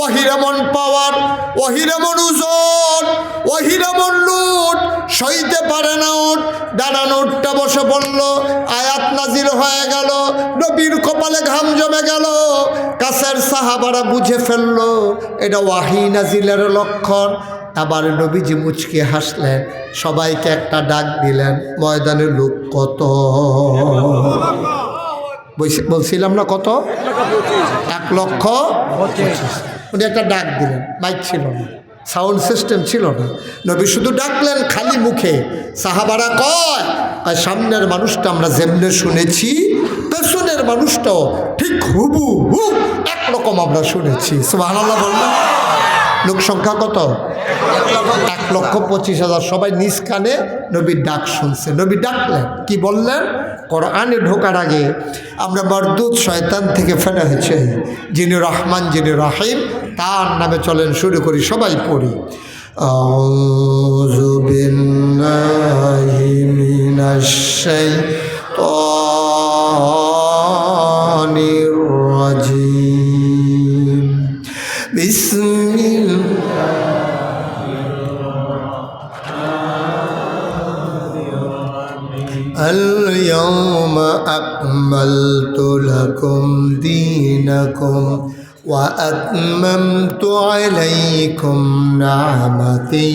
ওহিরেমন পাওয়ার, ওহিরেমন ওজন, ওহিরেমন লুট, সইতে পারে না উঠ। দাঁড়ানো উঠটা বসে পড়ল, আয়াত নাজিল হয়ে গেল, নবীর কপালে ঘাম জমে গেল। কাছের সাহাবারা বুঝে ফেলল এটা ওয়াহি নাজিলের লক্ষণ। আবার নবীজি মুচকে হাসলেন, সবাইকে একটা ডাক দিলেন, ময়দানের লোক কত? বলছিলাম না কত? 1,25,000। উনি একটা ডাক দিলেন, মাইক ছিল না, সাউন্ড সিস্টেম ছিল না, নবী শুধু ডাকলেন খালি মুখে। সাহাবারা কয় সামনের মানুষটা আমরা যেমনে শুনেছি পেছনের মানুষটাও ঠিক হুবহু একরকম আমরা শুনেছি। সুবহানাল্লাহ বললাম। লোক সংখ্যা কত? 1,25,000। সবাই নিজ কানে নবীর ডাক শুনছে। নবী ডাকলেন, কি বললেন? কোরআনে ঢোকার আগে আমরা মরদুদ শয়তান থেকে ফেরা হয়েছে, যিনি রহমান যিনি রহিম, তার নামে চলেন শুরু করি, সবাই পড়ি। আউযু বিল্লাহি মিনাশ শাইতানির রাজিম। বিসমিল্লাহ। اليوم أكملت لكم دينكم وأتممت عليكم نعمتي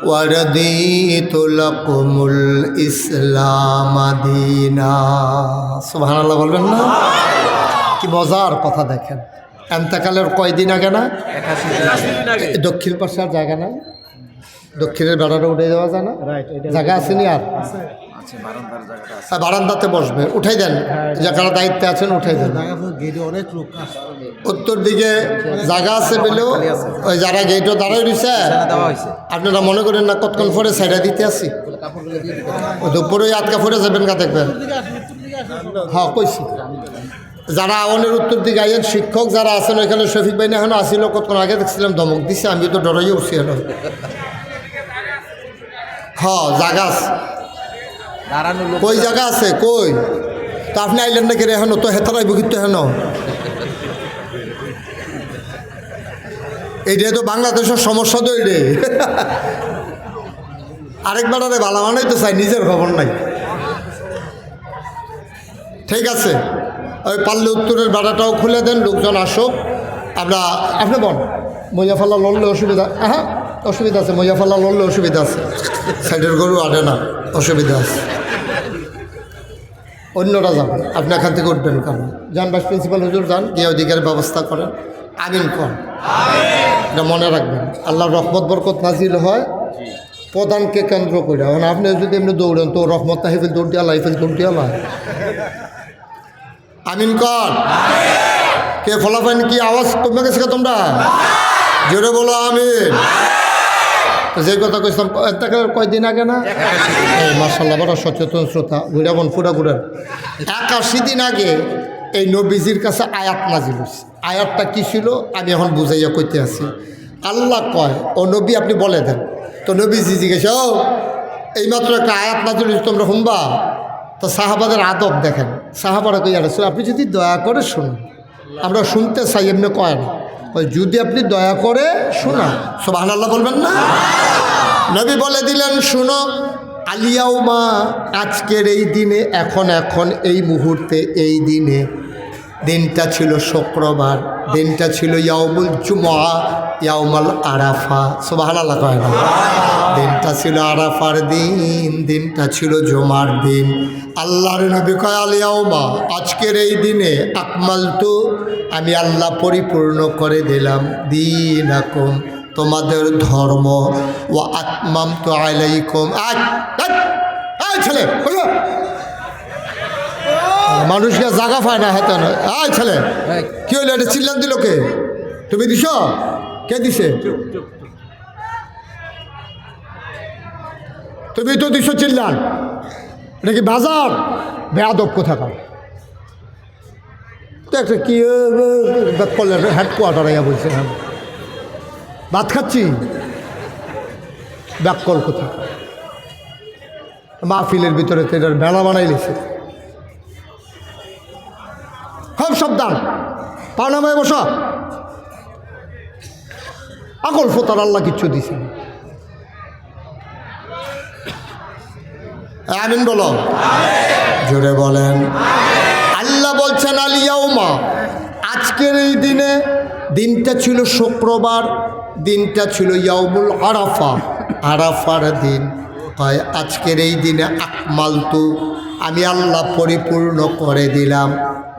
ورضيت لكم الإسلام دينا। সুবহানাল্লাহ বলবেন না? কি মজার কথা দেখেন। এন্তেকালের কয়দিন আগে না? 81 দিন আগে। দক্ষিণ পাশে আর জায়গা নাই? দক্ষিণের বেড়াটা উঠে দেওয়া যায় না? জায়গা আসেনি আর? বারান্দাতে বসবে, উঠাই দেন, যারা দায়িত্বে আছেন উঠাই দেন। উত্তর দিকে জায়গা আছে বলেও ওই যারা গেটও দাঁড়াই রয়েছে, আপনারা মনে করেন না কতক্ষণ পরে সাইডা দিতে আসি, দুপুরে আটকা পরে যাবেন গা দেখবেন। হ্যাঁ কইছি, যারা আওয়ানের উত্তর দিকে আইয়েন শিক্ষক যারা আছেন ওইখানে শফিক ভাই না এখনো আসিল, কতক্ষণ আগে দেখছিলাম ধমক দিছে, আমি তো ডরাইও উঠছি এলো। হ্যাঁ জায়গা আছে, কই জায়গা আছে কই? তা আপনি আইলেন নাকি রে? হেন তো হেতারাই বুকিত হেন, এইটাই তো বাংলাদেশের সমস্যা তো এইটে। আরেকবার আরে ভালো মানাই তো চাই, নিজের খবর নাই। ঠিক আছে, ওই পাল্লে উত্তরের বেড়াটাও খুলে দেন, লোকজন আসুক। আপনি বল মইয়াফাল্লা লড়লে অসুবিধা? হ্যাঁ অসুবিধা আছে, মইয়াফাল্লা লড়লে অসুবিধা আছে, সাইডের গরু আটে না, অসুবিধা আছে। অন্যরা যাবেন, আপনি এখান থেকে উঠবেন কেন? যান ভাইস প্রিন্সিপাল হুজুর যান, গিয়ে অধিকারের ব্যবস্থা করেন। আমিন কর, এটা মনে রাখবেন। আল্লাহর রহমত বরকত নাজিল হয় প্রধানকে কেন্দ্র করে। এখন আপনি যদি এমনি দৌড়েন তো রহমত তাহিফেল দৌড় দিয়ে লাইফেল দৌড় দিয়ে লাই। আমিন কর। কে ফলাফাইন কি আওয়াজ কমে গেছে তোমরা? জোরে বলো আমিন। যে কথা কইছিলাম কয়দিন আগে না? এই মাশাআল্লাহ বড় সচেতন শ্রোতা, ঘুরাবন পুরা ঘুরেন। 81 দিন আগে এই নবীজির কাছে আয়াত নাজিল হয়েছে। আয়াতটা কি ছিল আমি এখন বুঝাইয়া কইতে আছি। আল্লাহ কয়, ও নবী আপনি বলে দেন। তো নবীজি জিজ্ঞেস, ও এইমাত্র একটা আয়াত নাজিল হয়েছে তোমরা শুনবা? তো সাহাবাদের আদব দেখেন, সাহাবারা কই আর আপনি যদি দয়া করে শুনুন, আমরা শুনতে চাই, এমনি কয় না, যদি আপনি দয়া করে শোনা। সুবহানাল্লাহ বলবেন না? নবী বলে দিলেন, শুনো, আলিয়াউমা আজকের এই দিনে, এখন এই মুহূর্তে, এই দিনে, দিনটা ছিল শুক্রবার, দিনটা ছিল ইয়াউমুল জুমআ, ইয়াউমুল আরাফা। সুবহানাল্লাহ কয় না? দিনটা ছিল আরাফার দিন, দিনটা ছিল জুমার দিন। আল্লাহর নবী কয় আলিয়াউমা আজকের এই দিনে আকমালতু আমি আল্লাহ পরিপূর্ণ করে দিলাম দীনাকুম তোমাদের ধর্ম, ওয়া আতমামতু আলাইকুম। ছেলে মানুষকে জাগা পায় না, হাতে নয়। ছেলে কি হইলো? এটা চিল্লান দিল কে? তুমি দিছ? কে দিছে? তুমি তো দিছ চিল্লান। এটা কি বাজার? বেয়াদব কোথাকার। তো একটা কি করলেন হেডকোয়ার্টার আইয়া বলছে ভাত খাচ্ছি, ব্যাককল কোথা? মাহফিলের ভিতরে তো এটার বেলা বানাই লেছে। খুব সাবধান, পানামায় বসা। আকল ফোতার আল্লাহ কিচ্ছু দিছে না। আমিন বলো, জোরে বলেন। আল্লাহ বলছেন আল ইয়াউমা, আজকের এই দিনে, দিনটা ছিল শুক্রবার, দিনটা ছিল ইয়াউমুল আরাফা, আরাফার দিন। হয় আজকের এই দিনে আকমালতু, আমি আল্লাহ পরিপূর্ণ করে দিলাম,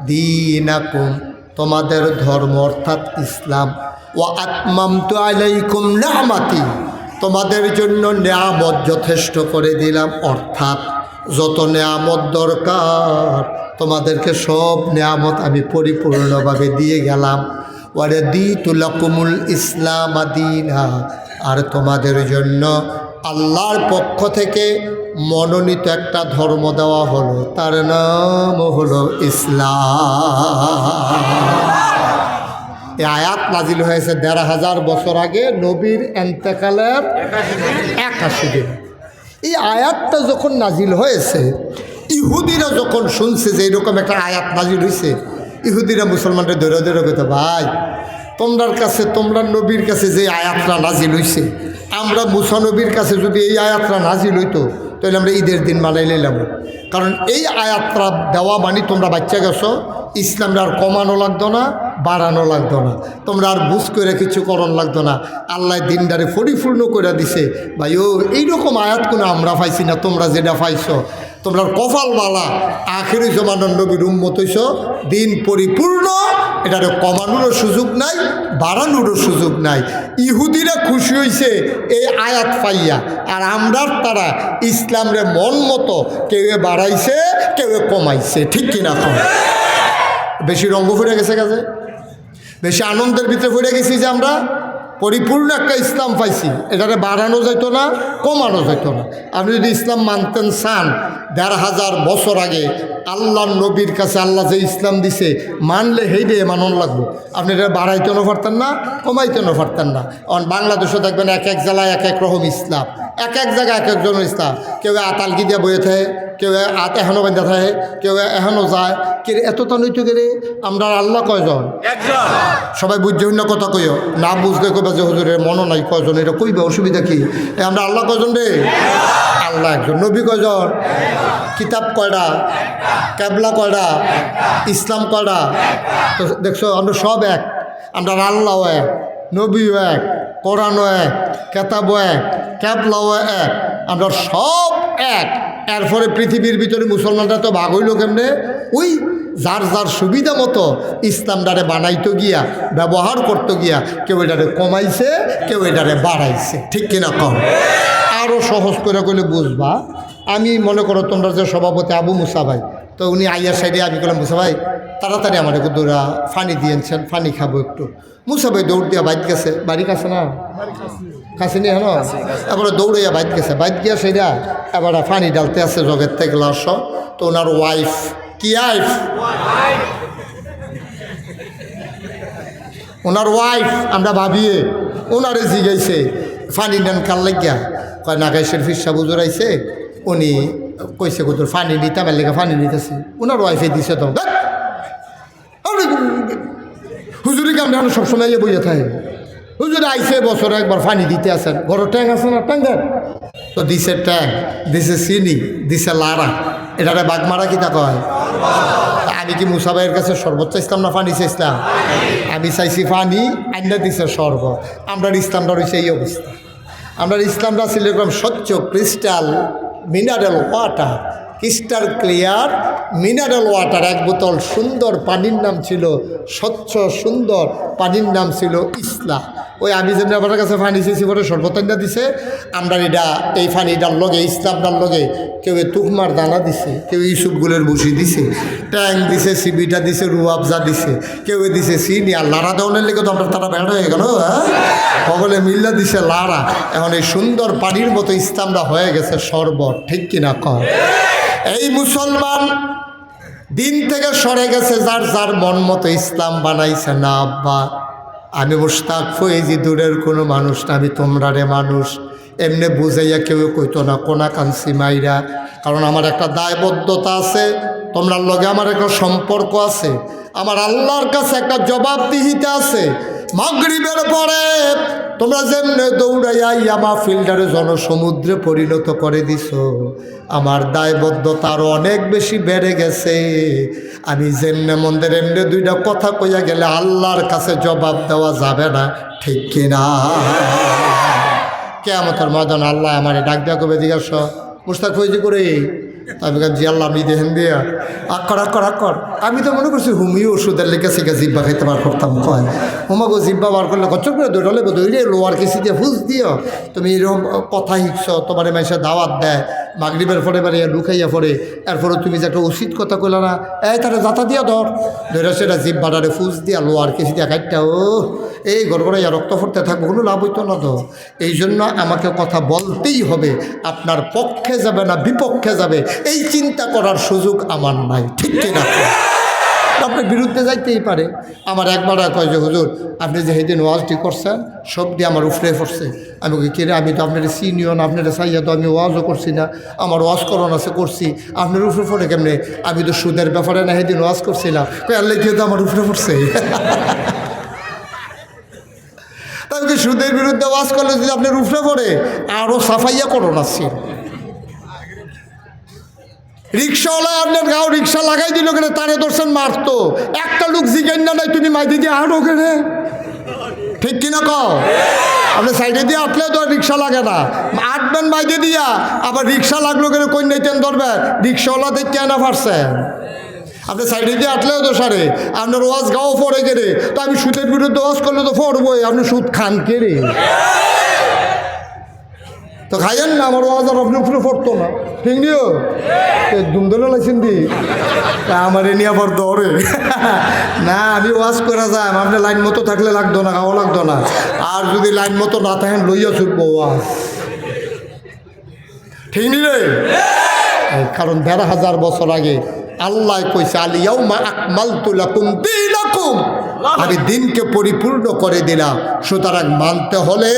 দীনাকুম, তোমাদের ধর্ম অর্থাৎ ইসলাম, ওয়া আতমামতু আলাইকুম নিআমাতি, তোমাদের জন্য নেয়ামত যথেষ্ট করে দিলাম, অর্থাৎ যত নেয়ামত দরকার তোমাদেরকে সব নেয়ামত আমি পরিপূর্ণভাবে দিয়ে গেলাম। ওয়ারাদিতু লাকুমুল ইসলাম দীনা, আর তোমাদের জন্য আল্লাহর পক্ষ থেকে মনোনীত একটা ধর্ম দেওয়া হলো, তার নাম হলো ইসলাম। এই আয়াত নাজিল হয়েছে ১৫০০ বছর আগে, নবীর এন্তেকালের ৮১ দিন। এই আয়াতটা যখন নাজিল হয়েছে, ইহুদিরা যখন শুনছে যে এরকম একটা আয়াত নাজিল হয়েছে, ইহুদিরা মুসলমানরা ধরে ধরে কইতো, ভাই তোমরার কাছে, তোমরা নবীর কাছে যে আয়াতটা নাজিল হয়েছে, আমরা মুসা নবীর কাছে যদি এই আয়াতটা নাজিল হইতো তাহলে আমরা ঈদের দিন মানাই নিলাম। কারণ এই আয়াতটা দেওয়া মানে তোমরা বাচ্চা গেছো, ইসলামটা আর কমানো লাগতো না, বাড়ানো লাগতো না, তোমরা আর বুঝ করে কিছু করণ লাগতো না, আল্লাহ দিনটারে পরিপূর্ণ করে দিছে। ভাই ও এইরকম আয়াত কোনো আমরা পাইছি না, তোমরা যেটা পাইছো, তোমরা কপাল মালা, আখেরি জমানার নবীর উম্মত হইছ, দিন পরিপূর্ণ, এটারে কমানোরও সুযোগ নাই, বাড়ানোরও সুযোগ নাই। ইহুদিরা খুশি হয়েছে এই আয়াত পাইয়া, আর আমরার তারা ইসলামরে মন মতো কেউ বাড়াইছে, কেউ কমাইছে, ঠিক কিনা? কম বেশি রঙ্গ ফুটে গেছে, কাজে বেশি আনন্দের ভিতরে ফুটে গেছি যে আমরা পরিপূর্ণ একটা ইসলাম পাইছি, এটারে বাড়ানো যেত না, কমানো যেত না। আপনি যদি ইসলাম মানতেন চান, ১৫০০ বছর আগে আল্লাহ নবীর কাছে আল্লাহ যে ইসলাম দিছে, মানলে হেইডে মানন লাগবো। আপনি এটা বাড়াইতেও পারতেন না, কমাইতেও পারতেন না। কারণ বাংলাদেশে দেখবেন এক এক জেলায় এক এক রকম ইসলাম, এক এক জায়গায় এক একজন ইসলাম। কেউ আতালকি দিয়ে বইয়ে থাকে, কেউ আত এখনও বেঁধে থাকে, কেউ এখনও যায়। কে এতটা নইতো গেলে আমরা আল্লাহ কয়জন? সবাই বুঝছে না কথা কইও, না বুঝলে কইবা যে হুজুরের মনও নাই কয়জন, এটা কইবে, অসুবিধা কি? আমরা আল্লাহ কয়জন রে? আল্লাহ একজন। নবী কয়জন? কিতাব কয়টা? কেবলা কয়টা? ইসলাম কয়টা? তো দেখছো আমরা সব এক, আমরা আল্লাহও এক, নবীও এক, কোরআনও এক, কেতাবও এক, কেবলাও এক, আমরা সব এক। এরপরে পৃথিবীর ভিতরে মুসলমানরা তো ভাগ হইল কেমনে? ওই যার যার সুবিধা মতো ইসলামটারে বানাইতে গিয়া, ব্যবহার করতে গিয়া, কেউ এটারে কমাইছে, কেউ এটারে বাড়াইছে, ঠিক কিনা? কম আরও সহজ করে কইলে বুঝবা। আমি মনে করো তোমরা যে সভাপতি আবু মুসা ভাই, তো উনি আইয়ার সাইডে, আমি বললাম মুসা ভাই তাড়াতাড়ি আমার একটু দৌড়া ফানি দিয়েছেন, ফানি খাবো একটু। মুসা ভাই দৌড় দিয়া বাইক গেছে, বাড়ি কাছে না, কাছে নি হ্যাঁ, এবারে দৌড়াইয়া বাইক গেছে, বাইক গিয়া সেটা এবার ফানি ডালতে আছে জগের থেকে গ্লাস। তো ওনার ওয়াইফ, কি আইফ, ওনার ওয়াইফ, আমরা ভাবিয়ে ওনারে জিগাইছে ফানি নেন কাল লাগিয়া, কয় নাগাইশের ফিরসা বুজুর আইছে, উনি কইছে কুতুর ফানি নিতে, আমার লেগে ফানি নিতেছে, ওনার ওয়াইফে দিছে। তো হুজুরি কামড়ে আমরা সবসময় বইয়ে থাকে, হুজুরে আইসে বছরে একবার ফানি দিতে আসেন, ঘরের ট্যাঙ্ক আছে না, ট্যাঙ্ক দেন তো দিছে, ট্যাঙ্ক দিছে, চিনি দিছে, লাড়া, এটারে বাগমারা কিতা কয়? আমি কি মুসা ভাইয়ের কাছে শরবত চাইছিলাম না পানি চাইছিলাম? আমি চাইছি পানি, আইনা দিছে শরবত। আমরা ইসলামটা রয়েছে এই অবস্থা। আমরা ইসলামটা ছিল এরকম স্বচ্ছ crystal mineral water, crystal clear mineral water, এক বোতল সুন্দর পানির নাম ছিল, স্বচ্ছ সুন্দর পানির নাম ছিল ইসলাম। ওই আমি যেন আপনার কাছে পানি চেয়েছি বলে শরবতান্না দিছে, আমরা এটা এই পানিটার লগে, ইসলামটার লগে কেউ তুকমার দানা দিছে, কেউ ইসুফগুলের বসি দিছে, ট্যাং দিছে, সিবিটা দিছে, রুয়াবজা দিছে, কেউ দিছে চিনি, আর লাড়া দেওয়ার লেগে তো আমরা তারা বেড় হয়ে গেল, হ্যাঁ সকলে মিল্লা দিছে লাড়া। এখন এই সুন্দর পানির মতো ইসলামটা হয়ে গেছে শরবত, ঠিক কিনা কম? এই মুসলমান দিন থেকে সরে গেছে, যার যার মন মতো ইসলাম বানাইছে। না আব্বা, আমি মুশতাক ফয়েজি দূরের কোনো মানুষ না, আমি তোমরারে মানুষ এমনি বুঝাইয়া কেউ কইতো না কোনা কানসি মাইরা, কারণ আমার একটা দায়বদ্ধতা আছে, তোমরার লগে আমার একটা সম্পর্ক আছে, আমার আল্লাহর কাছে একটা জবাবদিহিতা আছে। মাগরিবের পরে তোমরা যেমনে দৌড়াইয়া ইয়ামা ফিল্ডারে জনসমুদ্রে পরিণত করে দিছো, আমার দায়বদ্ধতা আরও অনেক বেশি বেড়ে গেছে। আমি যেমনে মন্দির এমনি দুইটা কথা কইয়া গেলে আল্লাহর কাছে জবাব দেওয়া যাবে না, ঠিক কিনা? কিয়ামতের ময়দান আল্লাহ আমার ডাক দেওয়া কবে জিজ্ঞাস মুস্তাক ফৈজি করে আমি জি আল্লাহ আপনি দেখেন দিয়া আক্কর আমি তো মনে করছি হুমিও ওষুধের লেগে সেগে জিব্বা খাইতে বার করতাম কয় হুমাগো জিব্বা বার করলে কচ্চর করে দৌড়ালে দৌড়ে লোয়ার কেসি দিয়ে ফুস দিও তুমি এরকম কথা শিখছ, তোমার মাইসে দাওয়াত দেয় মাগরিবের পরে বাড়ি লুকাইয়া পড়ে, এরপরে তুমি যে একটা উচিত কথা কইলা না, তারা যাতা দিয়া ধরে সেটা জিব্বাটারে ফুস দিয়া লোয়ার কেসি দিয়া খাইটা ও এই গড়গড়াইয়া রক্ত ফুটতে থাকবো, কোনো লাভ হইতো না তো। এই জন্য আমাকে কথা বলতেই হবে, আপনার পক্ষে যাবে না বিপক্ষে যাবে এই চিন্তা করার সুযোগ আমার নাই, ঠিক কিনা? আপনার বিরুদ্ধে যাইতেই পারে। আমার একবার কয় যে হুজুর আপনি যে সেদিন ওয়াজটি করছেন সব দিয়ে আমার উফরে পড়ছে। আমি কিরে আমি তো আপনার সিনিয়র, আপনার চাইয়া তো আমি ওয়াজও করছি না, আমার ওয়াজ করণ আছে করছি, আপনার উফরে পড়ে কেমনে? আমি তো সুদের ব্যাপারে না সেদিন ওয়াজ করছিলাম, আল্লাহ কেউ তো আমার উফরে পড়ছে। তাহলে সুদের বিরুদ্ধে ওয়াজ করলে যদি আপনার উফরে পড়ে আরও সাফাইয়া করণ আছে। রিক্সাওয়ালা আপনার গাও রিক্সা লাগাই দিল কেন, তারে দর্শন মারতো, একটা লোক জিজ্ঞেস না নাই তুমি মাইদি দিয়ে আরো কেনে, ঠিক কিনা কও? আপনি সাইডে দিয়ে আটলেও তো রিক্সা লাগে না, আটবেন মাইদি দিয়া, আবার রিক্সা লাগলো কেন কই নাইতেন ধরবেন, রিক্সাওয়ালা দেখতে না পারছেন। আপনি সাইডে দিয়ে আটলেও তো সারে আপনার ওয়াজ গাও পড়ে গেলে, তো আমি সুদের বিরুদ্ধে ওয়াজ করলে তো পড়বই, আপনি সুদ খান কেড়ে তো খাইয়েন না, আমার ওয়াজ আর আপনি উপরে পড়তো না, ঠিক নিও দুমদলে লাইছেন দি আমার এ নিয়ে আবার দৌড়ে না, আমি ওয়াজ করা যায়, আপনি লাইন মতো থাকলে লাগতো না, খাওয়া লাগতো না, আর যদি লাইন মতো না থাকেন লইয়া ছুটবো ওয়াজ, ঠিক নি রে? কারণ ১,৫০০ বছর আগে আল্লাহ কইছে আলিয়াউমা আকমালতু লাকুম দীনাকুম, আমি দিনকে পরিপূর্ণ করে দিলাম। সুতরাং মানতে হলে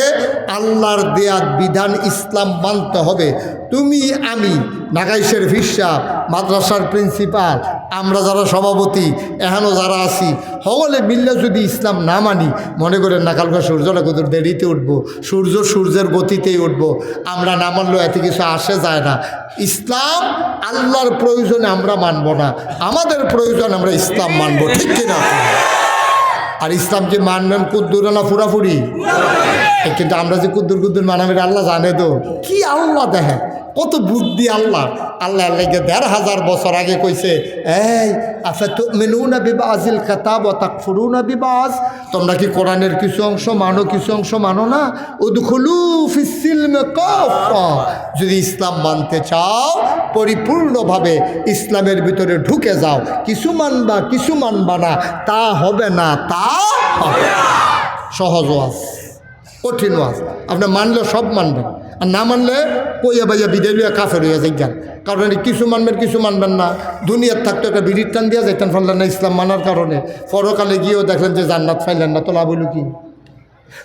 আল্লাহর দেয়া বিধান ইসলাম মানতে হবে। তুমি আমি নাগাইশের ভিসা মাদ্রাসার প্রিন্সিপাল আমরা যারা সভাপতি এখনও যারা আছি সকলে মিললে যদি ইসলাম না মানি, মনে করেন না কালকে সূর্যটা কত দেরিতে উঠবো, সূর্যের গতিতেই উঠবো, আমরা না মানলেও এতে কিছু আসে যায় না। ইসলাম আল্লাহর প্রয়োজনে আমরা মানব না, আমাদের প্রয়োজন আমরা ইসলাম মানব, ঠিক কিনা? আর ইসলামকে মানবেন কুদ্দুর না ফুরাফুরি, কিন্তু আমরা যে কুদ্দুর মানাবেন আল্লাহ জানে তো কি, আল্লাহ দেখেন কত বুদ্ধি আল্লাহ। আল্লাহ ১,৫০০ বছর আগে কইছে এই আফাতুমিনুনা বিবাযিল কিতাব ওয়া তাকফুরুনা বিবায, তোমরা কি কোরআনের কিছু অংশ মানো কিছু অংশ মানো না? উদখুলু ফিস সিলমি কাফা, যদি ইসলাম মানতে চাও পরিপূর্ণভাবে ইসলামের ভিতরে ঢুকে যাও, কিছু মানবা কিছু মানবা না তা হবে না, তা হবে না। সহজ ওয়াজ, কঠিন ওয়াজ, আপনি মানলে সব মানবেন, আর না মানলে কইয়া বাইয়া বিদায় লইয়া কাফের হইয়া যাইগান। কারণ কিছু মানবেন কিছু মানবেন না, দুনিয়ার থাকতে একটা বিড়ির টান দিয়া যাইতেন পারলেন না ইসলাম মানার কারণে, পরকালে গিয়েও দেখলেন যে জান্নাত পাইলেন না, তো লাভ হইল কি?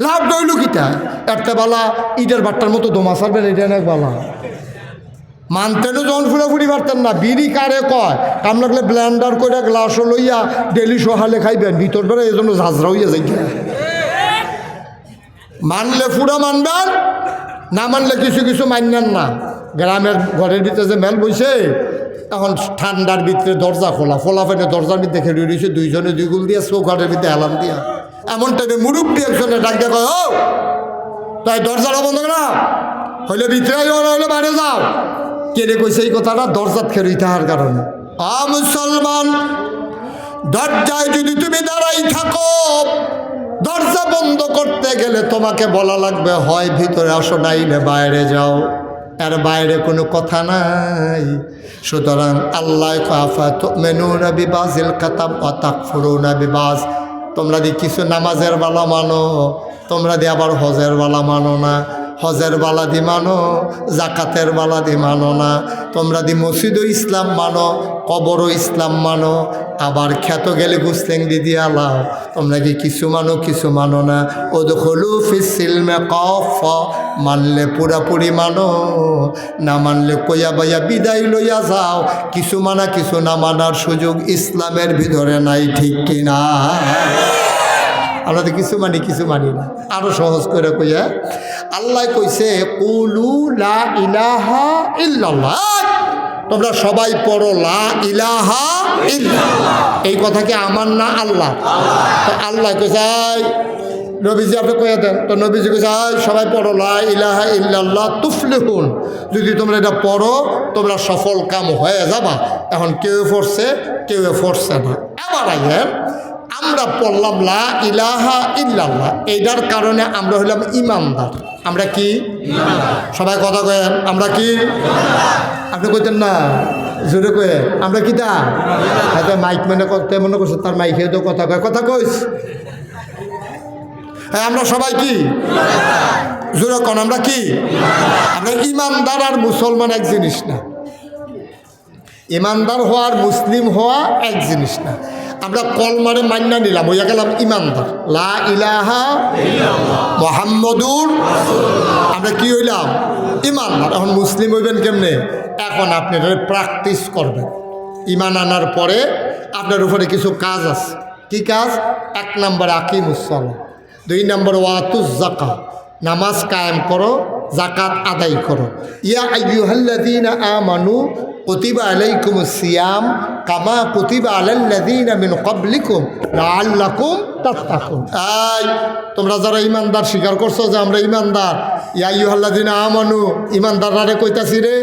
লাভ রইল কিটা? একটা বালা ইটের বাট্টার মতো দোমা সারবেন, এটা অনেক বালা। মানতেনও যখন ফুরাফুরি পারতেন না, বিড়ি কারে কয় কাম লাগলে ব্লেন্ডার করে গ্লাসও লইয়া ডেলি সহালে খাইবেন, ভিতর বেড়ে এই জন্য ঝাঁঝরা হইয়া যাই। মানলে ফুরা মানবেন, না মানলে কিছু কিছু মানবেন না। গ্রামের ঘরের ভিতরে যে মেল বইছে, এখন ঠান্ডার ভিতরে দরজা খোলা, ফোলা ফেনে দরজার ভিতরে খেলে রয়েছে, দুইজনে দুই গুল দিয়া চৌকাটের ভিতরে হেলাম দিয়া, এমন টাইমে মুরব্বী একজনে ডাক দিয়ে কয় ও তাই দরজাটা বন্ধ করা হইলে ভিতরে হইলে বাইরে যাও। কেড়ে কইছে এই কথাটা? দরজাত খেরুই তাহার কারণে। মুসলমান, দরজায় যদি তুমি দাঁড়াই থাকো, দরজা বন্ধ করতে গেলে তোমাকে বলা লাগবে হয় ভিতরে আসো, নাইলে বাইরে যাও, এর বাইরে কোনো কথা নাই। সুতরাং আল্লাহ আফাতুমিনুনা বিবাযিল কিতাব ওয়া তাকফুরুনা বিবায, তোমরা দি কিছু নামাজের বালা মানো, তোমরা দি আবার হজের বালা মানো না, হজের বালা দি মানো, জাকাতের বালা দি মানো না, তোমরা দি মসজিদও ইসলাম মানো, কবরও ইসলাম মানো, আবার খ্যাত গেলে গুসলেং দিদি আলাও, তোমরা কি কিছু মানো কিছু মানো না। উদখুলু ফিস সিলমি কাফা, মানলে পুরাপুরি মানো, না মানলে কইয়া বাইয়া বিদায় লইয়া যাও, কিছু মানা কিছু না মানার সুযোগ ইসলামের ভিতরে নাই, ঠিক কিনা? আমরা তো কিছু মানি না। আরো সহজ করে কইয়া আল্লাহ কইছে কুলু লা ইলাহা ইল্লাল্লাহ, তোমরা সবাই পড়ো লা ইলাহা ইল্লাল্লাহ। এই কথা কি আমার না আল্লাহ? তো আল্লাহ কইছে নবীজি আপনি কইয়া দেন। তো নবীজি কইছে সবাই পড়ো লা ইলাহা ইল্লাল্লাহ তুফলিহুন, যদি তোমরা এটা পড়ো তোমরা সফল কাম হয়ে যাবা। এখন কেউ পড়ছে কেউ পড়ছে না। এবার আইয়েন আমরা পড়লাম লা ইলাহা ইল্লাল্লাহ, এইটার কারণে আমরা হইলাম ইমানদার। আমরা কি সবাই কথা কয়েন আমরা কি? আপনি কইতেন না জোরে কয়ে আমরা কি তা হয়তো মাইক মনে করছে তার মাইকে তো কথা কয়, কথা কইস। হ্যাঁ আমরা সবাই কি জোরে কন আমরা কি? আমরা ইমানদার আর মুসলমান এক জিনিস না। ইমানদার হওয়া আর মুসলিম হওয়া এক জিনিস না। আমরা কলমারে মান্না নিলাম, হইয়া গেলাম ইমানদার। লা ইলাহা মুহাম্মাদুর, আমরা কি হইলাম? ইমানদার। এখন মুসলিম হইবেন কেমনে? এখন আপনি প্র্যাকটিস করবেন। ইমান আনার পরে আপনার উপরে কিছু কাজ আছে। কি কাজ? 1 নম্বর আকিমুস সালাহ, 2 নম্বর ওয়াতুজ যাকাত, নামাজ কায়েম করো, যাকাত আদায় করো। ইয়া আইয়ুহাল্লাযীনা আমানু কুতিবা আলাইকুমুস সিয়াম কামা কুতিবা আলাল্লাযীনা মিন ক্বাবলিকুম লাআল্লাকুম তাত্তাকুন। এই তোমরা যারা ইমানদার স্বীকার করছো যে আমরা ইমানদার, ইয়া আইয়ুহাল্লাযীনা আমানু, ইমানদাররা কইতাছি রে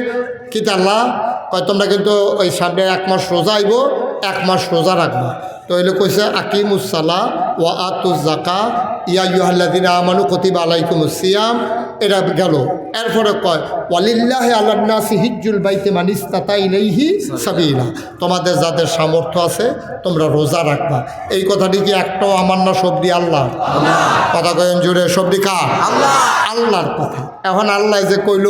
কি আল্লাহ কয় তোমরা কিন্তু ওই সামনে 1 মাস রোজা আইব, 1 মাস রোজা রাখবা। তো এলে কইছে আকিমুস সালাহ ওয়া আতুজ যাকাত ইয়া আইয়ুহাল্লাযীনা আমানু কুতিবা আলাইকুমুস সিয়াম, এটা গেল। এরপরে কয় ওয়ালিল্লাহি আলান নাসি হিজ্জুল বাইতি মান ইসতাতা ইলাইহি সাবিলা, তোমাদের যাদের সামর্থ্য আছে তোমরা রোজা রাখবা। এই কথাটি কি একটাও আমার না, সবদি আল্লাহ? কথা কয়েন জুড়ে, সবদি কার? আল্লাহর কথা। এখন আল্লাহ যে কইল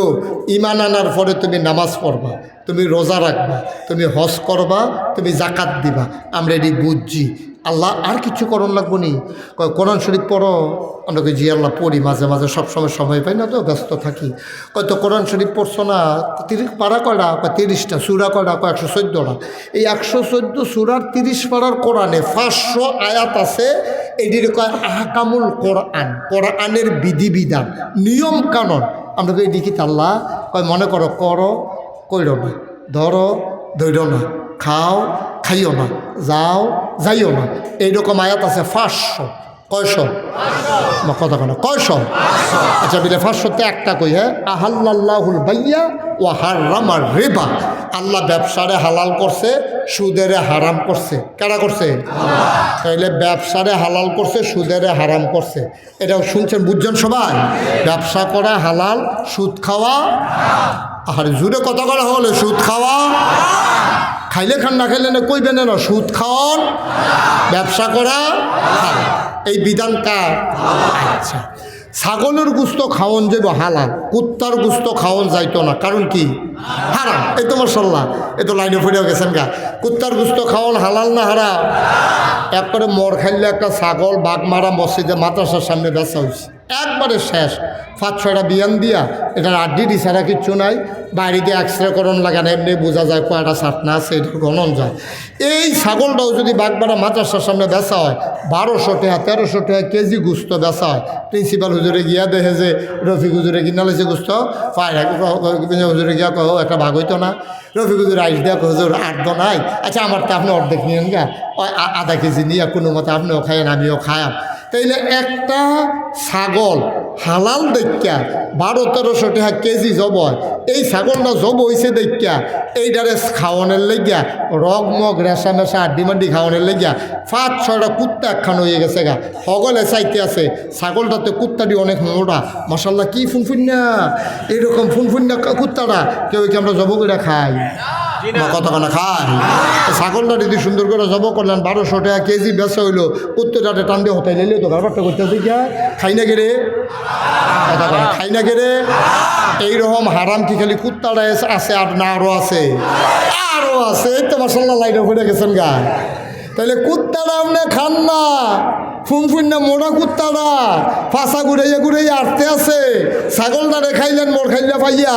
ইমান আনার পরে তুমি নামাজ পড়বা, তুমি রোজা রাখবা, তুমি হজ করবা, তুমি যাকাত দিবা, আমরা এটি বুঝছি। আল্লাহ আর কিছু করণ লাগবো নি? কোরআন শরীফ পড়ো। আমরা জি আল্লাহ পড়ি মাঝে মাঝে, সবসময় সময় পাই না তো, ব্যস্ত থাকি। হয়তো কোরআন শরীফ পড়ছো না, 30 পারা কয়টা? 30টা। সুরা কয়টা? 114টা। এই 114 সুরার 30 পারার কোরআনে 500 আয়াত আছে। এটির কয় আহকামুল কোরআন, কোরআনের বিধিবিধান, নিয়ম কানুন। আমরা তো এটি কি আল্লাহ কয় মনে করো করো, কইরো না, ধরো ধৈর্য না, খাও খাইও না, যাও যাইও না, এইরকম আয়াত আছে 500। কয়শো? কথা কেন কয়শো? আচ্ছা বিলে 500তে একটা কই। হ্যাঁ, আহাল্লাল্লাহুল বাইয়া ওয়া হাররামার রিবা, আল্লাহ ব্যবসারে হালাল করছে, সুদেরে হারাম করছে। কারা করছে? তাইলে ব্যবসারে হালাল করছে, সুদেরে হারাম করছে। এটাও শুনছেন, বুঝছেন সবাই? ব্যবসা করা হালাল, সুদ খাওয়া আর জুড়ে কথা করা হলে সুদ খাওয়া, খাইলে খান না খাইলে না কইবেন না, সুদ খাওয়ান, ব্যবসা করা হালাল। এই বিধান কার? আচ্ছা, ছাগলের গুস্ত খাওয়ান যাইব হালাল, কুত্তার গুস্ত খাওয়ান যাইতো না, কারণ কি? হারাম। এই তো মাশাআল্লাহ, এ তো লাইনে ফুটেও গেছেন গা। কুত্তার গুস্ত খাওয়ান হালাল না হারাম? একবারে মর খাইলে একটা ছাগল বাঘমারা মসজিদে মাদ্রাসার সামনে বেচা হয়েছে, একবারে শেষ। 5-6টা বিয়ান দিয়া, এটার আড্ডি ছাড়া কিচ্ছু নাই। বাইরে দিয়ে এক্সরে করণ লাগে না, এমনি বোঝা যায় কয়টা ছাটনা আছে, এটা গণন যায়। এই ছাগলটাও যদি বাঘমারা মাদ্রাসার সামনে বেচা হয়, 1200 টাকা 1300 টাকা কেজি গুস্ত বেচা হয়। প্রিন্সিপাল হুজুরে গিয়া দেখে যে রফিক হুজুরে কিনা লেছে গুস্ত, হুজুরে গিয়া কহ একটা ভাগ হইতো না। রফিক হুজুর আইস দেয়া হুজুর 8 নাই। আচ্ছা আমার তো আপনি অর্ধেক নিয়েন গা, আধা কেজি নিয়ে কোনো মতো আপনিও খায়েন আমিও খায়াম। তাইলে একটা ছাগল হালাল দেখা 1200-1300 টাকা কেজি জব হয়। এই ছাগলটা জব হয়েছে দেখা এইটারে খাওয়ানোর লেগিয়া রগ মগ রেশা মেশা আড্ডি মাড্ডি খাওয়ানোর লেগিয়া 5-6টা কুত্তা একখান হয়ে গেছে গা, হগলে চাইতে আছে। ছাগলটাতে কুত্তাটি অনেক মোটা, মাশাআল্লাহ কি ফুনফুন্না, এরকম ফুনফুন্না কুত্তাটা কেউ কি আমরা জব করে খাই? কতখানা খাই? ছাগলটা যদি সুন্দর করে জব করলেন, 1200 টাকা কেজি বেচা হইলো, কুত্তাটাতে টান দিয়ে হতাই নিলে তো ব্যাপারটা করতে গিয়া খাই না গেরে, খাই না গেরে। এইরকম হারাম কি খালি কুত্তাটা আছে আর না আরও আছে? আরও আছে। এই তো মাশাআল্লাহ লাইনে পড়ে গেছেন গা। তাহলে কুত্তাটা আপনি খান না, ফুনফুন্না মোড়া কুত্তারা ফাঁসা ঘুরাইয়া ঘুরাইয়া আটতে আছে। ছাগলটারে খাইলেন মোর খাইলে পাইয়া,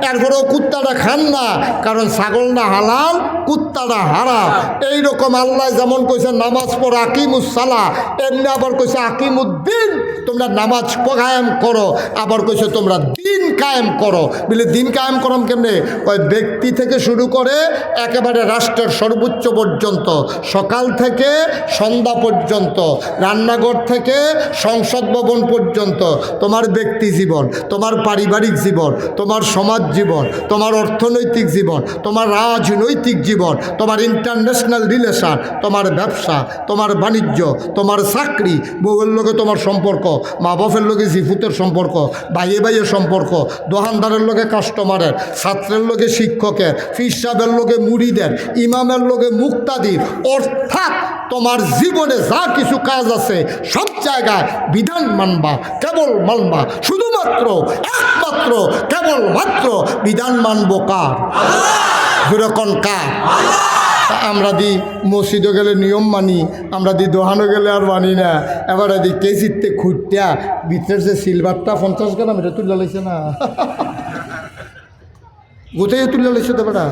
এরপরেও কুত্তাটা খান না, কারণ ছাগলটা হালাল, কুত্তাটা হারাম। এইরকম আল্লাহ যেমন কইছে নামাজ পড়ো আকিমুসসালাহ, এমনি আবার কইছে আকিমুদ্দিন, তোমরা নামাজ কায়েম করো। আবার কইছে তোমরা দিন কায়েম করো। বলে দিন কায়েম করম কেমনে? ওই ব্যক্তি থেকে শুরু করে একেবারে রাষ্ট্রের সর্বোচ্চ পর্যন্ত, সকাল থেকে সন্ধ্যা পর্যন্ত, রান্নাঘর থেকে সংসদ ভবন পর্যন্ত, তোমার ব্যক্তি জীবন, তোমার পারিবারিক জীবন, তোমার সমাজ জীবন, তোমার অর্থনৈতিক জীবন, তোমার রাজনৈতিক জীবন, তোমার ইন্টারন্যাশনাল রিলেশন, তোমার ব্যবসা, তোমার বাণিজ্য, তোমার চাকরি, বউয়ের লোকে তোমার সম্পর্ক, মা বাপের লোকে জিফুতের সম্পর্ক, ভাইয়ে ভাইয়ের সম্পর্ক, দোকানদারের লোকে কাস্টমারের, ছাত্রের লোকে শিক্ষকের, ফির সাহেবের লোকে মুড়িদের, ইমামের লোকে মুক্তাদির। অর্থাৎ তোমার জীবনে যা কিছু কাজ আছে সব জায়গায় বিধান মানবা, কেবল মানবা, শুধুমাত্র একমাত্র কেবলমাত্র বিধান মানব কার? যেরকম কার? আমরা দি মসজিদে গেলে নিয়ম মানি, আমরা দি দোহানো গেলে আর মানি না। এবার দি কেজিতে খুঁজটা ভিতরের যে সিলভারটা 50 গ্রাম এটা তুলে লাইছে না, গোটাই তুলে লাইছে তো বেটা।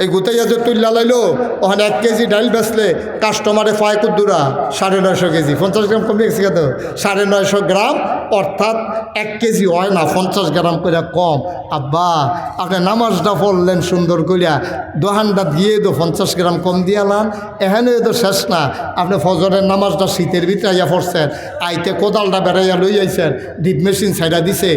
এই গোটাইয়া যে তুল্লা লাইলো, ওখানে 1 কেজি ডাইল বেচলে কাস্টমারে পায় কুদ্দুরা 950 কেজি, 50 গ্রাম কমে গেছে তো 950 গ্রাম, অর্থাৎ 1 কেজি হয় না, 50 গ্রাম করে কম। আব্বা আপনি নামাজটা পড়লেন সুন্দর করিয়া, দোকানটা দিয়ে তো 50 গ্রাম কম দিয়ালাম, এখানে তো শেষ না। আপনি ফজরের নামাজটা শীতের ভিতরে আইয়া পড়ছেন, আইতে কোদালটা বেড়াইয়া লই আইছেন, ডিপ মেশিন ছাইড়া দিছে,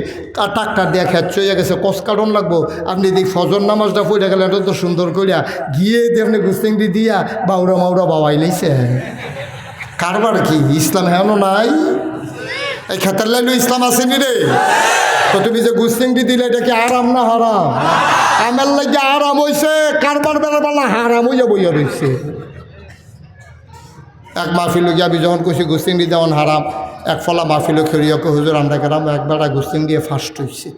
ট্রাক্টর দিয়ে খেত চইয়া গেছে, কষ কাটন লাগবো। আপনি দেখ ফজর নামাজটা পড়ে গেলেন, এটা তো সুন্দর করিয়া গিয়ে দেখনে গুস্তিংটি দিয়া বাউরা মাউরা বাবাই লাইছে। কারবার কি ইসলাম হেন নাই? এই খেতার লাইলো ইসলাম আসেনি রে। তো তুমি যে গুস্তিংটি দিলে এটা কি আরাম না হারাম? আমার লাগে আরাম হইছে, কারবার বেড়াবেলা হারাম হইয়া বইয়া রয়েছে। এক মাহফিল গিয়ে আমি যখন কইছি গুস্তিংটি যেমন হারাম, এক ফলা মাহফিল খেরিয়াকে হুজুর আমরা গেলাম, একবেলা গুস্তিং দিয়ে ফার্স্ট হয়েছে।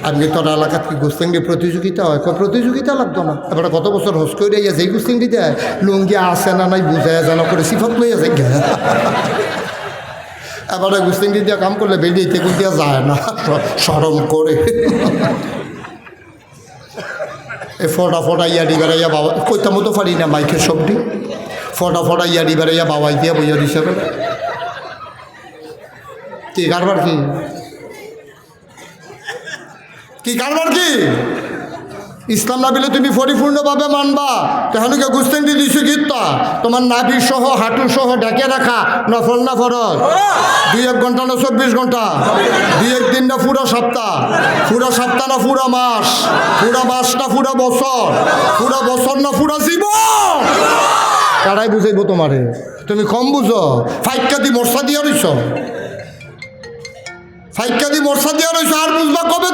আজকে তোর এলাকাত কি গুস্তিংটি প্রতিযোগিতা হয়? প্রতিযোগিতা লাগতো না। এবার কত বছর হোস করে যাই যেই গুস্তিংটি দেয় লুঙ্গি আসে না নাই বুঝায় জানা করে সিফত লইয়া যাই। এবারে গুস্তিংটি দিয়ে কাম করলে বেরিয়ে থেকে দেওয়া যায় না, সরম করে। এ ফটা ফটা ইয়াডি বেড়াইয়া বাবা কইতাম মতো পারি না মাইকের সবটি, ফটা ফটা ইয়াডি বেড়াইয়া বাবাই দিয়া বইয়া দিছে। কি কারবার কি? কি কারবার কি? ইসলাম না বিলে তুমি পরিপূর্ণভাবে মানবা, তেহানুকে গুস্তিংটি দিছি গীতা তোমার নাভি সহ হাঁটু সহ ঢেকে রাখা নফল না ফরজ? 2-1 ঘন্টা না 24 ঘন্টা? 2-1 দিন না পুরো সপ্তাহ? পুরো সপ্তাহ না পুরো মাস? পুরো মাস না পুরো বছর? পুরো বছর না পুরো জীবন? কারাই বুঝাইব তোমারে? তুমি কম বুঝো। ফাইক্কা দি মশা দিয়া রইছ, ফাইক্কা দি মশা দিয়া রইছ, আর বুঝবা কবে